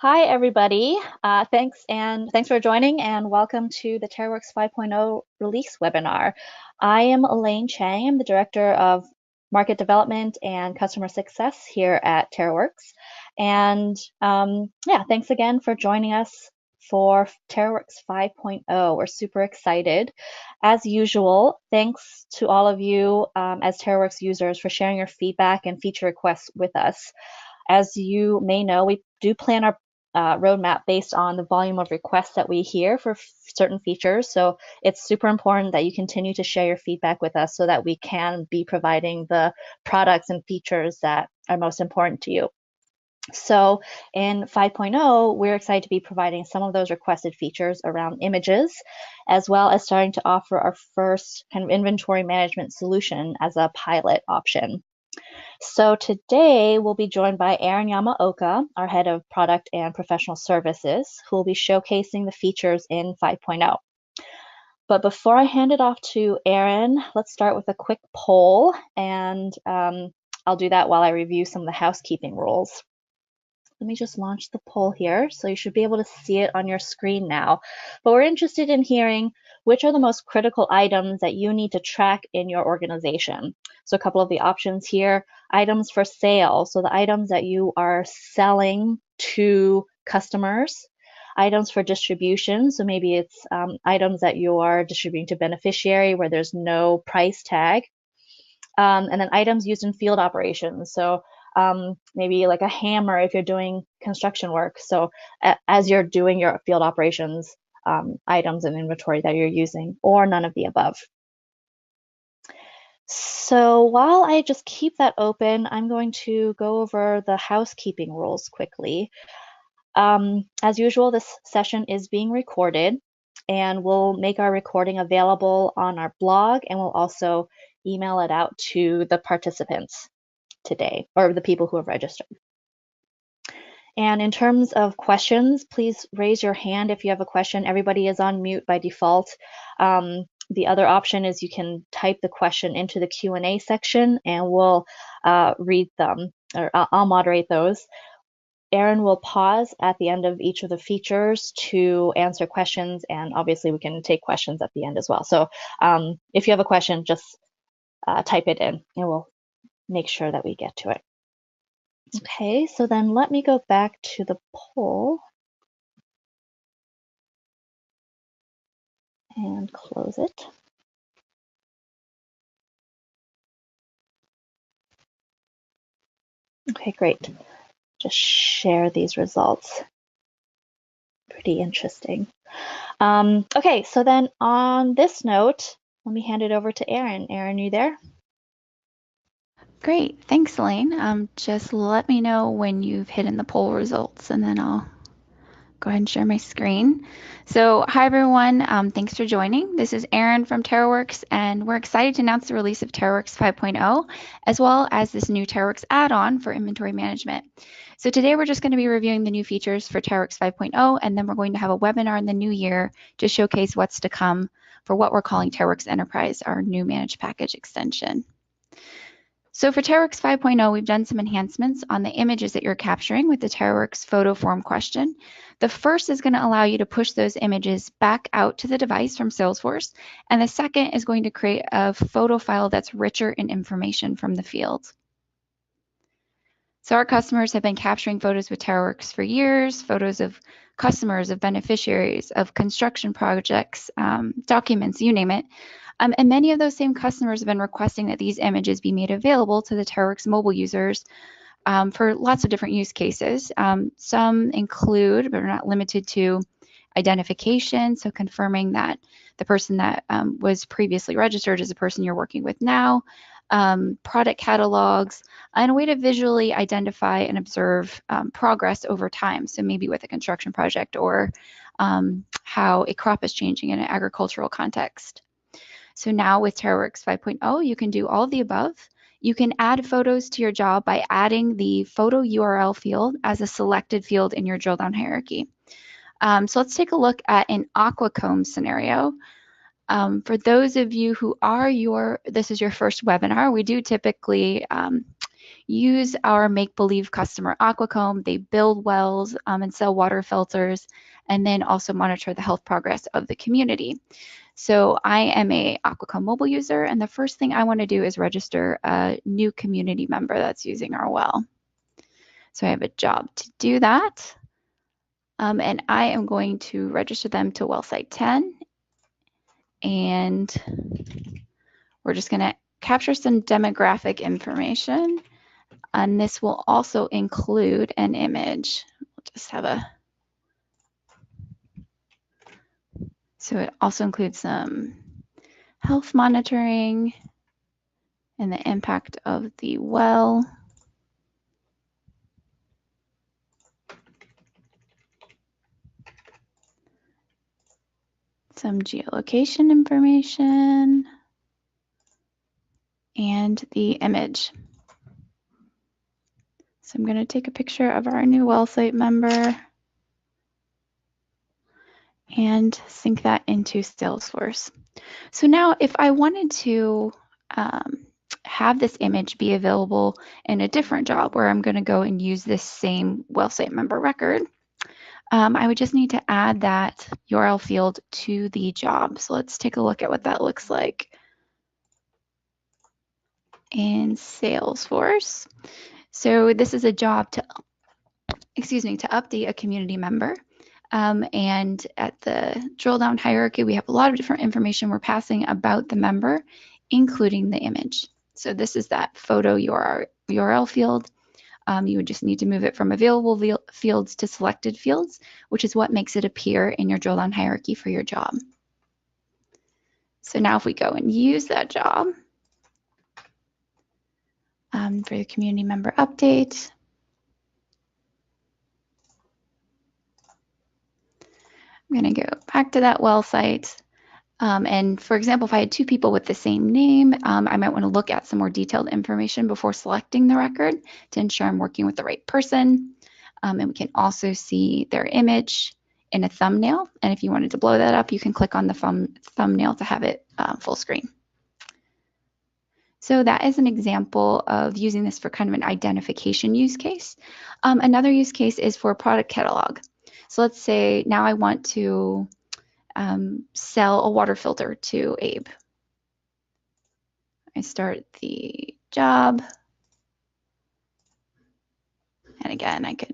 Hi, everybody. Thanks for joining and welcome to the TaroWorks 5.0 release webinar. I am Elaine Chang. I'm the Director of Market Development and Customer Success here at TaroWorks. Yeah, thanks again for joining us for TaroWorks 5.0. We're super excited. As usual, thanks to all of you as TaroWorks users for sharing your feedback and feature requests with us. As you may know, we do plan our roadmap based on the volume of requests that we hear for certain features. So it's super important that you continue to share your feedback with us so that we can be providing the products and features that are most important to you. So in 5.0, we're excited to be providing some of those requested features around images, as well as starting to offer our first kind of inventory management solution as a pilot option. So today we'll be joined by Aaron Yamaoka, our head of product and professional services, who will be showcasing the features in 5.0. But before I hand it off to Aaron, let's start with a quick poll, and I'll do that while I review some of the housekeeping rules. Let me just launch the poll here, so you should be able to see it on your screen now. But we're interested in hearing which are the most critical items that you need to track in your organization. So a couple of the options here: items for sale, so the items that you are selling to customers; items for distribution, so maybe it's items that you are distributing to beneficiary where there's no price tag; and then items used in field operations, so maybe like a hammer if you're doing construction work. So as you're doing your field operations, items and inventory that you're using, or none of the above. So while I just keep that open, I'm going to go over the housekeeping rules quickly. As usual, this session is being recorded, and we'll make our recording available on our blog, and we'll also email it out to the participants today, or the people who have registered. And in terms of questions, please raise your hand if you have a question. Everybody is on mute by default. The other option is you can type the question into the Q&A section, and we'll read them, or I'll moderate those. Aaron will pause at the end of each of the features to answer questions, and obviously we can take questions at the end as well. So if you have a question, just type it in, and we'll make sure that we get to it. Okay, so then let me go back to the poll and close it. Okay, great. Just share these results. Pretty interesting. Okay, so then on this note, let me hand it over to Aaron. Aaron, you there? Great, thanks, Elaine. Just let me know when you've hidden the poll results, and then I'll go ahead and share my screen. So hi, everyone. Thanks for joining. This is Erin from TaroWorks, and we're excited to announce the release of TaroWorks 5.0, as well as this new TaroWorks add-on for inventory management. So today we're just going to be reviewing the new features for TaroWorks 5.0, and then we're going to have a webinar in the new year to showcase what's to come for what we're calling TaroWorks Enterprise, our new managed package extension. So for TaroWorks 5.0, we've done some enhancements on the images that you're capturing with the TaroWorks photo form question. The first is going to allow you to push those images back out to the device from Salesforce, and the second is going to create a photo file that's richer in information from the field. So our customers have been capturing photos with TaroWorks for years, photos of customers, of beneficiaries, of construction projects, documents, you name it. And many of those same customers have been requesting that these images be made available to the TaroWorks mobile users for lots of different use cases. Some include, but are not limited to, identification, so confirming that the person that was previously registered is the person you're working with now, product catalogs, and a way to visually identify and observe progress over time, so maybe with a construction project or how a crop is changing in an agricultural context. So now with TaroWorks 5.0, you can do all of the above. You can add photos to your job by adding the photo URL field as a selected field in your drill down hierarchy. So let's take a look at an aquacomb scenario. For those of you who are this is your first webinar, we do typically use our make-believe customer Aquacomb. They build wells and sell water filters, and then also monitor the health progress of the community. So I am a Aquacomb mobile user, and the first thing I want to do is register a new community member that's using our well. So I have a job to do that. And I am going to register them to well site 10. And we're just going to capture some demographic information. And this will also include an image. We'll just have a, so it also includes some health monitoring and the impact of the well. Some geolocation information and the image. So I'm going to take a picture of our new well site member and sync that into Salesforce. So now if I wanted to have this image be available in a different job where I'm going to go and use this same well site member record, I would just need to add that URL field to the job. So let's take a look at what that looks like in Salesforce. So this is a job to, to update a community member. And at the drill down hierarchy, we have a lot of different information we're passing about the member, including the image. So this is that photo URL field. You would just need to move it from available fields to selected fields, which is what makes it appear in your drill down hierarchy for your job. So now if we go and use that job for the community member update, I'm going to go back to that well site. And for example, if I had two people with the same name, I might want to look at some more detailed information before selecting the record to ensure I'm working with the right person. And we can also see their image in a thumbnail. And if you wanted to blow that up, you can click on the thumbnail to have it full screen. So that is an example of using this for kind of an identification use case. Another use case is for a product catalog. So let's say now I want to sell a water filter to Abe. I start the job. And again, I could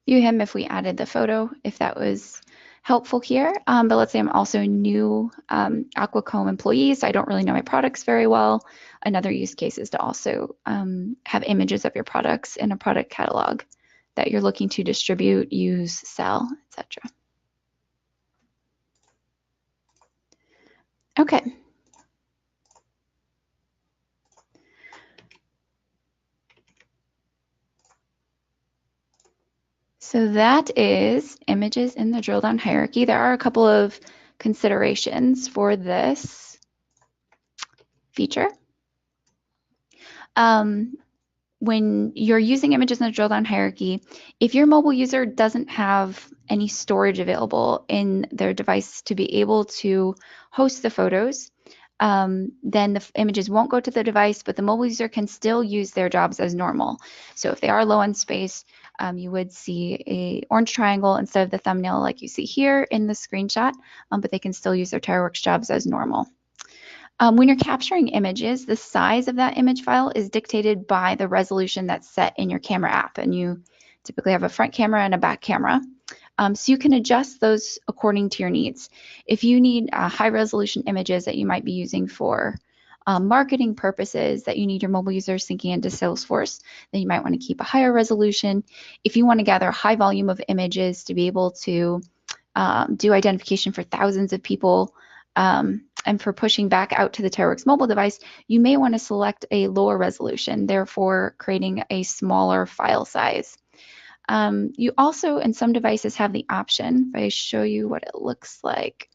view him if we added the photo, if that was helpful here. But let's say I'm also a new Aquacomb employee, so I don't really know my products very well. Another use case is to also have images of your products in a product catalog that you're looking to distribute, use, sell, etc. Okay. So that is images in the drill down hierarchy. There are a couple of considerations for this feature. When you're using images in the drill down hierarchy, if your mobile user doesn't have any storage available in their device to be able to host the photos, then the images won't go to the device, but the mobile user can still use their jobs as normal. So if they are low on space, you would see an orange triangle instead of the thumbnail like you see here in the screenshot, but they can still use their TaroWorks jobs as normal. When you're capturing images, the size of that image file is dictated by the resolution that's set in your camera app, and you typically have a front camera and a back camera. So you can adjust those according to your needs. If you need high resolution images that you might be using for marketing purposes that you need your mobile users syncing into Salesforce, then you might want to keep a higher resolution. If you want to gather a high volume of images to be able to do identification for thousands of people, and for pushing back out to the TaroWorks mobile device, you may want to select a lower resolution, therefore creating a smaller file size. You also, in some devices, have the option, if I show you what it looks like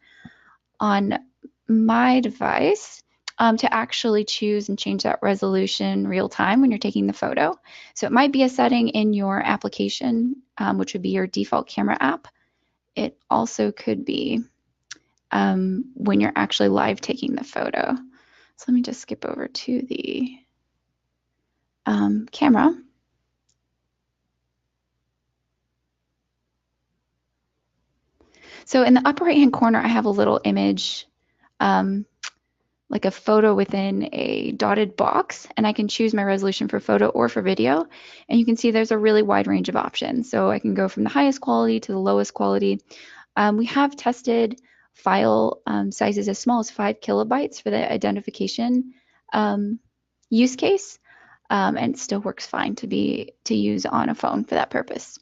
on my device, to actually choose and change that resolution real time when you're taking the photo. So it might be a setting in your application, which would be your default camera app. It also could be when you're actually live taking the photo. So let me just skip over to the camera. So in the upper right-hand corner, I have a little image, um, like a photo within a dotted box, and I can choose my resolution for photo or for video. And you can see there's a really wide range of options. So I can go from the highest quality to the lowest quality. We have tested file sizes as small as 5 kilobytes for the identification use case, and it still works fine to use on a phone for that purpose.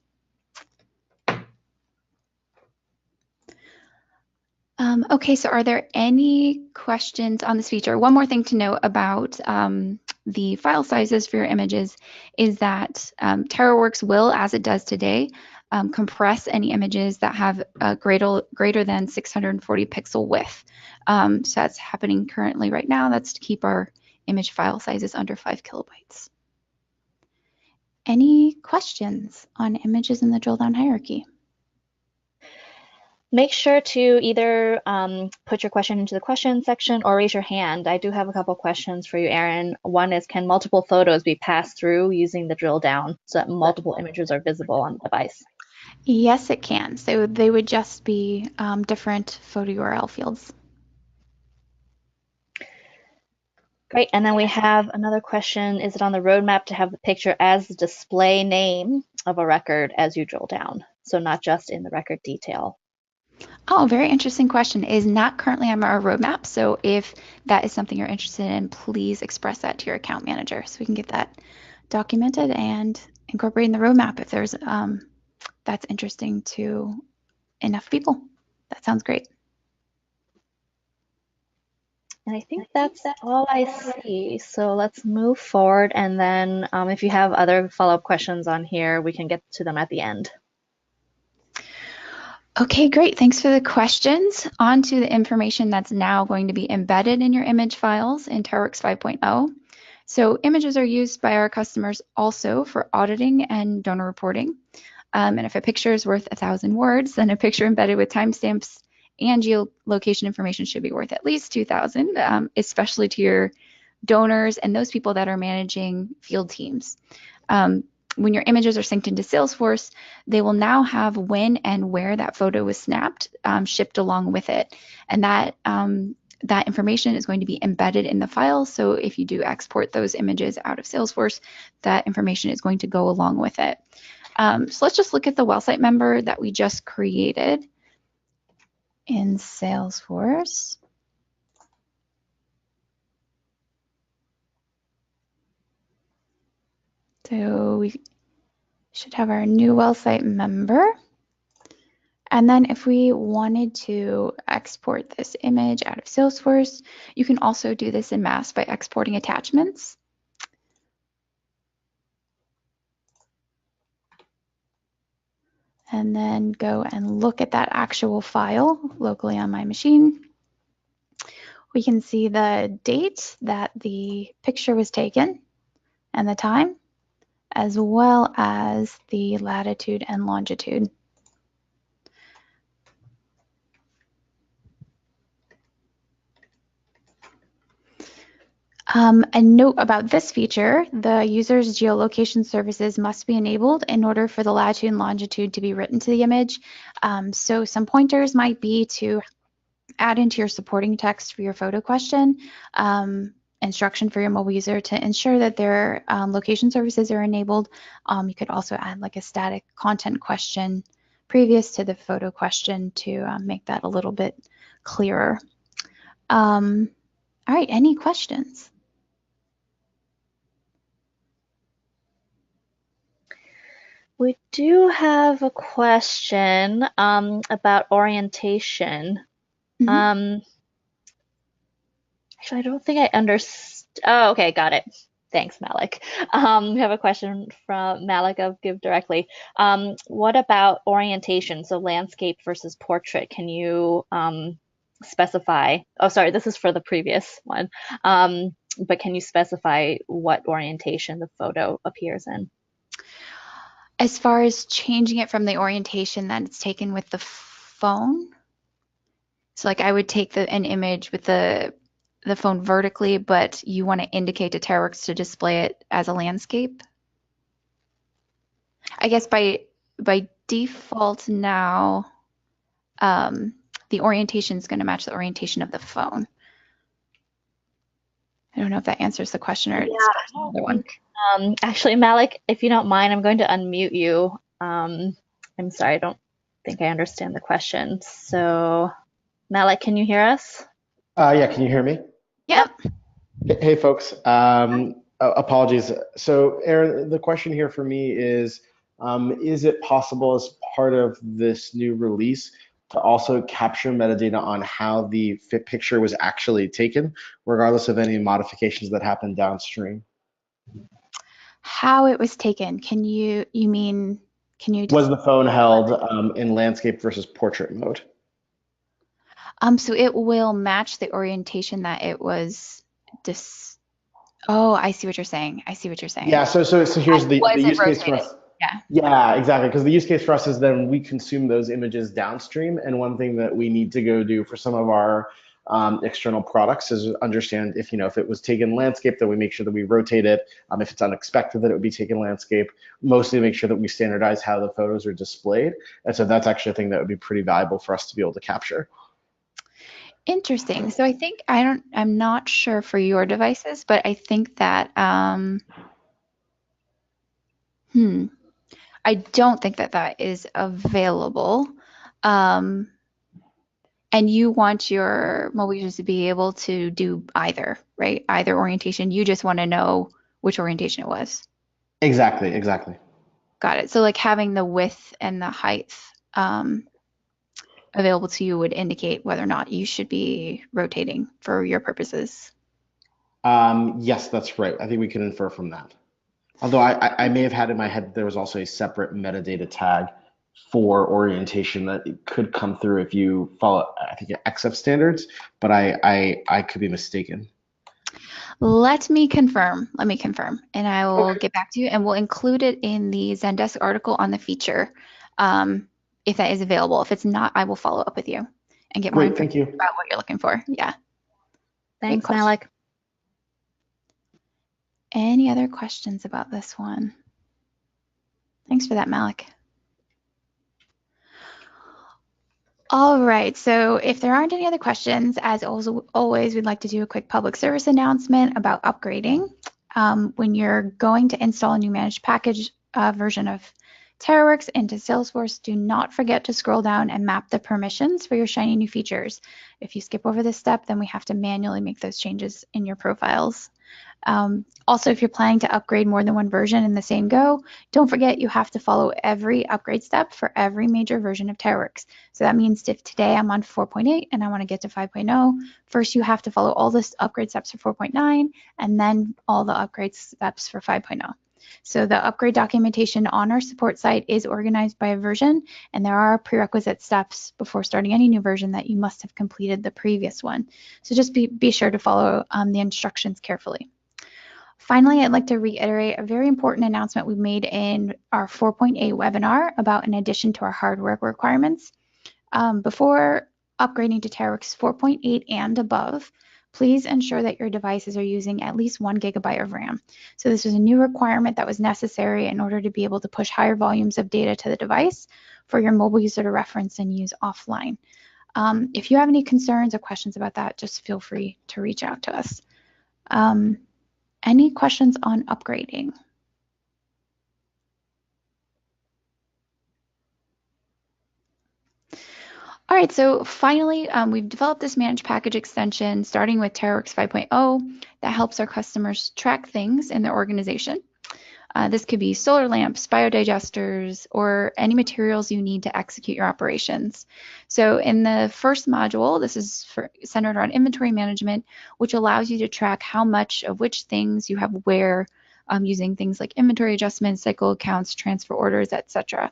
Okay, so are there any questions on this feature? One more thing to note about the file sizes for your images is that TaroWorks will, as it does today, compress any images that have a greater than 640 pixel width. So that's happening currently right now. That's to keep our image file sizes under 5 kilobytes. Any questions on images in the drill down hierarchy? Make sure to either put your question into the question section or raise your hand. I do have a couple questions for you, Erin. One is, can multiple photos be passed through using the drill down so that multiple images are visible on the device? Yes, it can. So they would just be different photo URL fields. Great. And then we have another question. Is it on the roadmap to have the picture as the display name of a record as you drill down? So not just in the record detail. Oh, very interesting question. It is not currently on our roadmap. So if that is something you're interested in, please express that to your account manager so we can get that documented and incorporate in the roadmap if there's that's interesting to enough people. That sounds great. And I think that's all I see. So let's move forward. And then if you have other follow-up questions on here, we can get to them at the end. Okay, great. Thanks for the questions. On to the information that's now going to be embedded in your image files in TaroWorks 5.0. So images are used by our customers also for auditing and donor reporting. And if a picture is worth 1,000 words, then a picture embedded with timestamps and geolocation information should be worth at least 2,000, especially to your donors and those people that are managing field teams. When your images are synced into Salesforce, they will now have when and where that photo was snapped shipped along with it. And that information is going to be embedded in the file. So if you do export those images out of Salesforce, that information is going to go along with it. So let's just look at the well site member that we just created in Salesforce. So we should have our new well site member. And then if we wanted to export this image out of Salesforce, you can also do this in mass by exporting attachments. And then go and look at that actual file locally on my machine. We can see the date that the picture was taken and the time, as well as the latitude and longitude. A note about this feature, the user's geolocation services must be enabled in order for the latitude and longitude to be written to the image. So some pointers might be to add into your supporting text for your photo question, instruction for your mobile user to ensure that their location services are enabled. You could also add like a static content question previous to the photo question to make that a little bit clearer. All right, any questions? We do have a question about orientation. Mm-hmm. Actually, I don't think I understood. Oh, okay, got it. Thanks, Malik. We have a question from Malik of Give Directly. What about orientation? So landscape versus portrait. Can you specify? Oh, sorry, this is for the previous one. But can you specify what orientation the photo appears in? As far as changing it from the orientation that it's taken with the phone, so like I would take an image with the the phone vertically, but you want to indicate to TaroWorks to display it as a landscape. I guess by default now, um, the orientation is going to match the orientation of the phone. I don't know if that answers the question or Yeah, it's I just don't another one. think. Actually, Malik, if you don't mind, I'm going to unmute you. I'm sorry, I don't think I understand the question. So, Malik, can you hear us? Yeah, can you hear me? Yep. Yep. Hey, folks. Apologies. So, Aaron, the question here for me is it possible as part of this new release to also capture metadata on how the fit picture was actually taken, regardless of any modifications that happen downstream? How it was taken. You mean, can you Was just, the phone held in landscape versus portrait mode? so it will match the orientation that it was dis, oh, I see what you're saying. I see what you're saying. Yeah, so here's the Was it use case for rotated? us. Yeah. Yeah, exactly. Because the use case for us is then we consume those images downstream, and one thing that we need to go do for some of our external products is understand if if it was taken landscape, that we make sure that we rotate it. If it's unexpected that it would be taken landscape, mostly make sure that we standardize how the photos are displayed. And so that's actually a thing that would be pretty valuable for us to be able to capture. Interesting. So I think I'm not sure for your devices, but I think that hmm, I don't think that that is available. Um, and you want your mobile users to be able to do either, right? Either orientation. You just want to know which orientation it was. Exactly, exactly. Got it. So like having the width and the height um, available to you would indicate whether or not you should be rotating for your purposes. Yes, that's right. I think we can infer from that. Although I may have had in my head that there was also a separate metadata tag for orientation that it could come through if you follow, I think, XF standards, but I could be mistaken. Let me confirm, and I will get back to you, and we'll include it in the Zendesk article on the feature, um, if that is available. If it's not, I will follow up with you and get more Great, information thank you. about what you're looking for. Yeah, great Thanks, question. Malik. Any other questions about this one? Thanks for that, Malik. All right, so if there aren't any other questions, as always, we'd like to do a quick public service announcement about upgrading. When you're going to install a new managed package version of TaroWorks into Salesforce, do not forget to scroll down and map the permissions for your shiny new features. If you skip over this step, then we have to manually make those changes in your profiles. Also, if you're planning to upgrade more than one version in the same go, don't forget you have to follow every upgrade step for every major version of TaroWorks. So that means if today I'm on 4.8 and I want to get to 5.0, first you have to follow all the upgrade steps for 4.9 and then all the upgrade steps for 5.0. So the upgrade documentation on our support site is organized by a version, and there are prerequisite steps before starting any new version that you must have completed the previous one. So just be sure to follow the instructions carefully. Finally, I'd like to reiterate a very important announcement we made in our 4.8 webinar about an addition to our hardware requirements. Before upgrading to TaroWorks 4.8 and above, please ensure that your devices are using at least 1 gigabyte of RAM. So this was a new requirement that was necessary in order to be able to push higher volumes of data to the device for your mobile user to reference and use offline. If you have any concerns or questions about that, just feel free to reach out to us. Any questions on upgrading? All right, so finally, we've developed this managed package extension starting with TaroWorks 5.0 that helps our customers track things in their organization. This could be solar lamps, biodigesters, or any materials you need to execute your operations. So in the first module, this is centered around inventory management, which allows you to track how much of which things you have where, using things like inventory adjustments, cycle accounts, transfer orders, etc.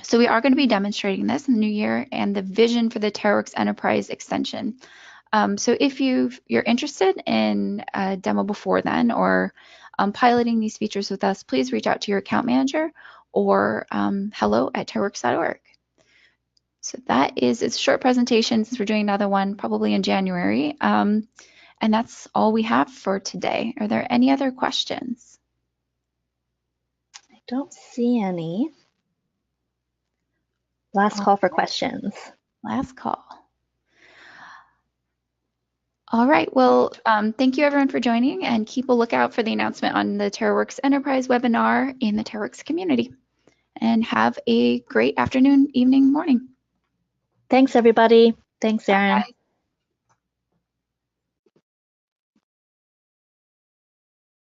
So we are going to be demonstrating this in the new year and the vision for the TaroWorks Enterprise extension. So if you're interested in a demo before then or piloting these features with us, please reach out to your account manager or hello@taroworks.org. So that is, it's a short presentation since we're doing another one probably in January. And that's all we have for today. Are there any other questions? I don't see any. Last call for questions. Last call. All right. Well, thank you everyone for joining, and keep a lookout for the announcement on the TaroWorks Enterprise webinar in the TaroWorks community. And have a great afternoon, evening, morning. Thanks, everybody. Thanks, Erin. Bye.